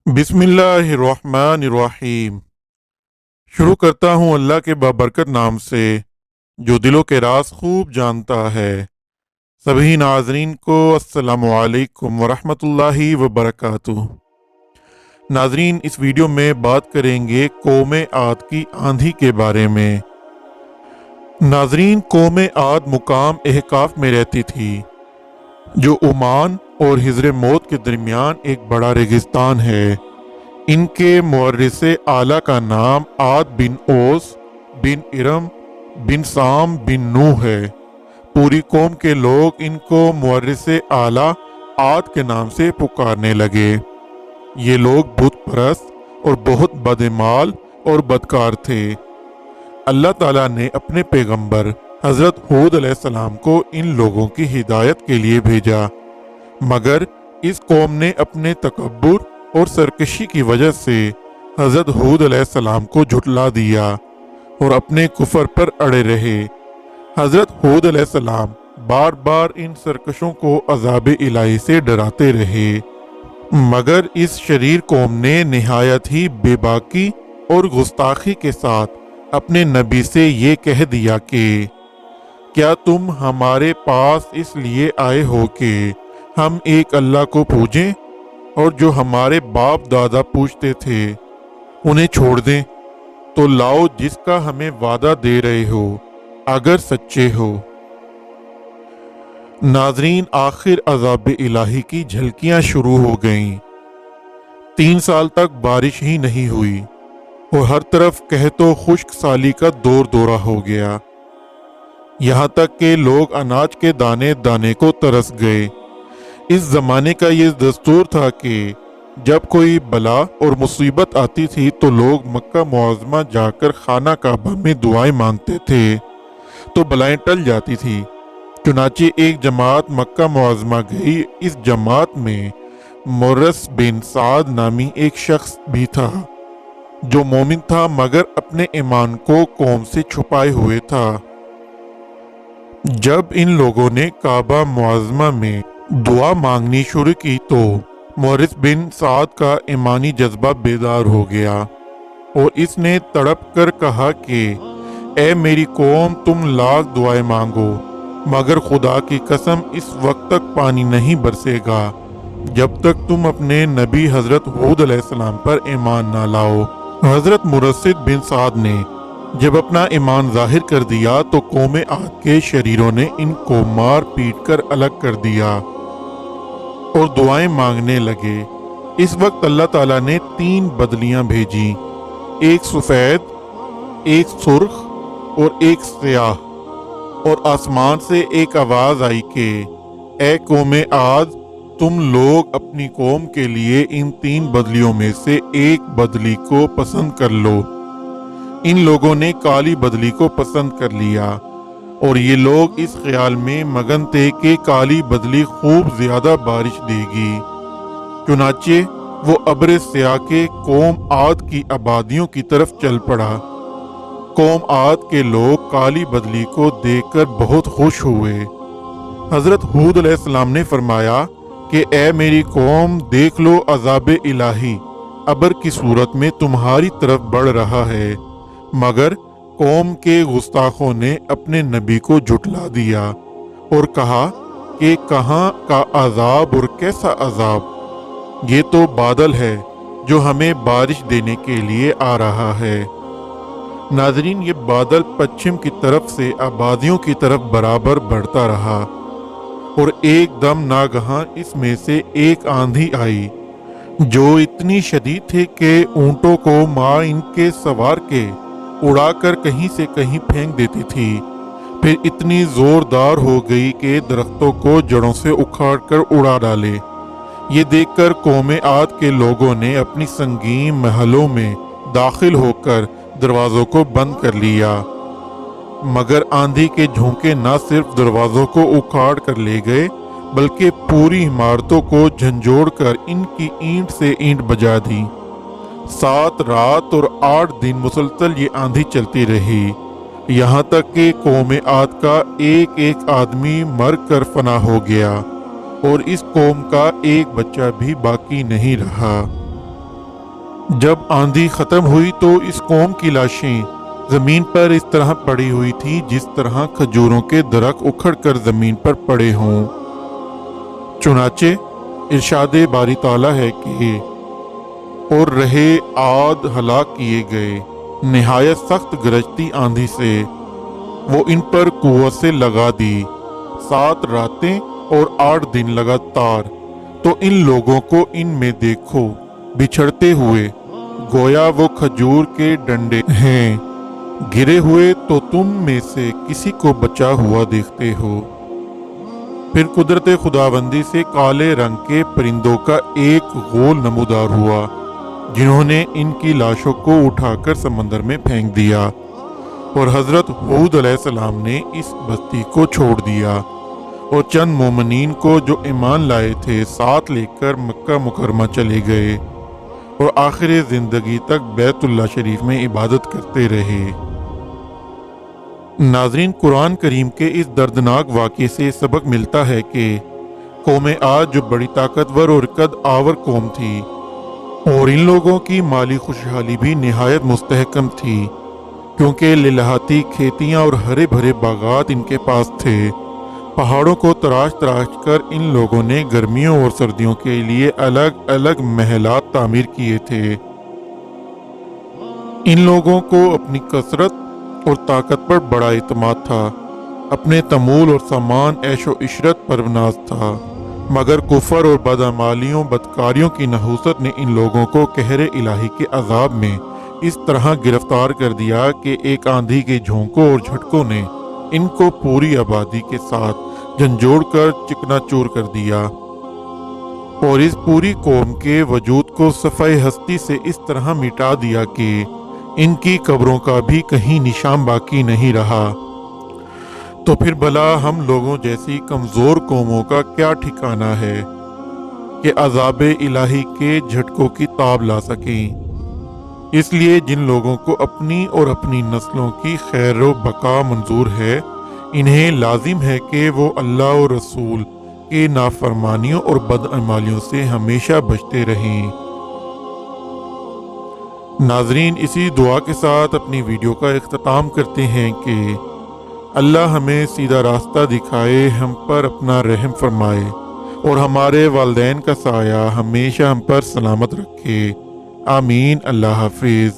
बिस्मिल्लाहिर्रहमानिर्रहीम। शुरू करता हूँ अल्लाह के बाबरकत नाम से जो दिलों के राज खूब जानता है। सभी नाजरीन को अस्सलामु अलैकुम वरहमतुल्लाहि वबरकातुह। नाजरीन, इस वीडियो में बात करेंगे कौम आद की आंधी के बारे में। नाजरीन, कौम आद मुकाम एहकाफ में रहती थी जो ओमान और हिजर मौत के दरमियान एक बड़ा रेगिस्तान है। इनके मुअर्रिसे आला का नाम आद बिन ओस बिन इरम बिन साम बिन नूह है। पूरी कौम के लोग इनको मुअर्रिसे आला आद के नाम से पुकारने लगे। ये लोग बुत परस्त और बहुत बदमाल और बदकार थे। अल्लाह ताला ने अपने पैगंबर हज़रत हूद अलैहिस्सलाम को इन लोगों की हिदायत के लिए भेजा, मगर इस कौम ने अपने तकब्बुर और सरकशी की वजह से हज़रत हूद अलैहिस्सलाम को झुटला दिया और अपने कुफर पर अड़े रहे। हज़रत हूद अलैहिस्सलाम बार बार इन सरकशों को अज़ाब इलाही से डराते रहे, मगर इस शरीर कौम ने निहायत ही बेबाकी और गुस्ताखी के साथ अपने नबी से ये कह दिया कि क्या तुम हमारे पास इसलिए आए हो कि हम एक अल्लाह को पूजें और जो हमारे बाप दादा पूछते थे उन्हें छोड़ दें? तो लाओ जिसका हमें वादा दे रहे हो, अगर सच्चे हो। नाजरीन, आखिर अज़ाब इलाही की झलकियां शुरू हो गईं। 3 साल तक बारिश ही नहीं हुई और हर तरफ कहतो खुश्क साली का दौर दौरा हो गया। यहाँ तक कि लोग अनाज के दाने दाने को तरस गए। इस ज़माने का ये दस्तूर था कि जब कोई बला और मुसीबत आती थी तो लोग मक्का मुआज़मा जाकर खाना काबा में दुआएं मांगते थे तो बलाएं टल जाती थी। चुनाचे एक जमात मक्का मुआज़मा गई। इस जमात में मुर्रस बिन साद नामी एक शख्स भी था जो मोमिन था, मगर अपने ईमान को कौम से छुपाए हुए था। जब इन लोगों ने काबा मुआज़मा में दुआ मांगनी शुरू की तो मुर्रस बिन साद का ईमानी जज्बा बेदार हो गया और इसने तड़प कर कहा कि ए मेरी कौम, तुम लाख दुआएं मांगो, मगर खुदा की कसम इस वक्त तक पानी नहीं बरसेगा जब तक तुम अपने नबी हज़रत हूद अलैहिस्सलाम पर ईमान ना लाओ। हज़रत मुर्रस बिन साद ने जब अपना ईमान जाहिर कर दिया तो कौम आद के शरीरों ने इनको मार पीट कर अलग कर दिया और दुआएं मांगने लगे। इस वक्त अल्लाह ताला ने 3 बदलियां भेजी, एक सफ़ेद, एक सुर्ख और एक स्याह, और आसमान से एक आवाज़ आई कि ए कौम आद, तुम लोग अपनी कौम के लिए इन 3 बदलियों में से एक बदली को पसंद कर लो। इन लोगों ने काली बदली को पसंद कर लिया और ये लोग इस ख्याल में मगन थे कि काली बदली खूब ज्यादा बारिश देगी। चुनाचे वो अब्र स्याह के कौम आद की आबादियों की तरफ चल पड़ा। कौम आद के लोग काली बदली को देखकर बहुत खुश हुए। हज़रत हूद अलैहिस्सलाम ने फरमाया कि ए मेरी कौम, देख लो अज़ाब इलाही अबर की सूरत में तुम्हारी तरफ बढ़ रहा है, मगर कौम के गुस्ताखों ने अपने नबी को झुटला दिया और कहा कि कहाँ का अजाब और कैसा अजाब, ये तो बादल है जो हमें बारिश देने के लिए आ रहा है। नाजरीन, ये बादल पश्चिम की तरफ से आबादियों की तरफ बराबर बढ़ता रहा और एकदम नागहां इसमें से एक आंधी आई जो इतनी शदीद थी कि ऊंटों को माँ इनके सवार के उड़ाकर कहीं से कहीं फेंक देती थी। फिर इतनी जोरदार हो गई कि दरख्तों को जड़ों से उखाड़ कर उड़ा डाले। ये देखकर कौम आद के लोगों ने अपनी संगीन महलों में दाखिल होकर दरवाज़ों को बंद कर लिया, मगर आंधी के झोंके न सिर्फ दरवाज़ों को उखाड़ कर ले गए बल्कि पूरी इमारतों को झंझोड़ कर इनकी ईंट से ईंट बजा दी। 7 रात और 8 दिन मुसलसल ये आंधी चलती रही, यहाँ तक कि कौम आद का एक एक आदमी मर कर फना हो गया और इस कौम का एक बच्चा भी बाकी नहीं रहा। जब आंधी खत्म हुई तो इस कौम की लाशें जमीन पर इस तरह पड़ी हुई थी जिस तरह खजूरों के दरख्त उखड़ कर जमीन पर पड़े हों। चुनाचे इरशाद बारी ताला है कि और रहे आद हलाक किए गए निहायत सख्त गरजती आंधी से वो इन पर कुव्वत से लगा दी 7 रातें और 8 दिन लगातार। तो इन लोगों को इनमें देखो बिछड़ते हुए गोया वो खजूर के डंडे हैं गिरे हुए, तो तुम में से किसी को बचा हुआ देखते हो। फिर कुदरत खुदाबंदी से काले रंग के परिंदों का एक गोल नमूदार हुआ जिन्होंने इनकी लाशों को उठाकर समंदर में फेंक दिया, और हजरत हूद अलैहिस्सलाम ने इस बस्ती को छोड़ दिया और चंद मोमिनीन को जो ईमान लाए थे साथ लेकर मक्का मुकरमा चले गए और आखिरी जिंदगी तक बैतुल्लाह शरीफ में इबादत करते रहे। नाजरीन, कुरान करीम के इस दर्दनाक वाक़े से सबक मिलता है कि कौम आज जो बड़ी ताकतवर और कद आवर कौम थी और इन लोगों की माली खुशहाली भी निहायत मुस्तहकम थी, क्योंकि लिलाहाती खेतियां और हरे भरे बागात इनके पास थे। पहाड़ों को तराश तराश कर इन लोगों ने गर्मियों और सर्दियों के लिए अलग अलग महलात तामीर किए थे। इन लोगों को अपनी कसरत और ताकत पर बड़ा इत्मीनान था, अपने तमूल और सामान ऐशो इशरत पर नाज था, मगर कुफर और बदअमालियों बदकारियों की नहूसत ने इन लोगों को कहरे इलाही के अजाब में इस तरह गिरफ्तार कर दिया कि एक आंधी के झोंकों और झटकों ने इनको पूरी आबादी के साथ झंझोड़ कर चिकनाचूर कर दिया और इस पूरी कौम के वजूद को सफ़ाए हस्ती से इस तरह मिटा दिया कि इनकी कब्रों का भी कहीं निशान बाकी नहीं रहा। तो फिर भला हम लोगों जैसी कमज़ोर कौमों का क्या ठिकाना है कि अज़ाब इलाही के झटकों की ताब ला सकें। इसलिए जिन लोगों को अपनी और अपनी नस्लों की खैर व बका मंजूर है, इन्हें लाजिम है कि वो अल्लाह और रसूल के नाफरमानियों और बदअमालियों से हमेशा बचते रहें। नाजरीन, इसी दुआ के साथ अपनी वीडियो का इख्तिताम करते हैं कि अल्लाह हमें सीधा रास्ता दिखाए, हम पर अपना रहम फरमाए और हमारे वालिदैन का साया हमेशा हम पर सलामत रखे। आमीन। अल्लाह हाफिज़।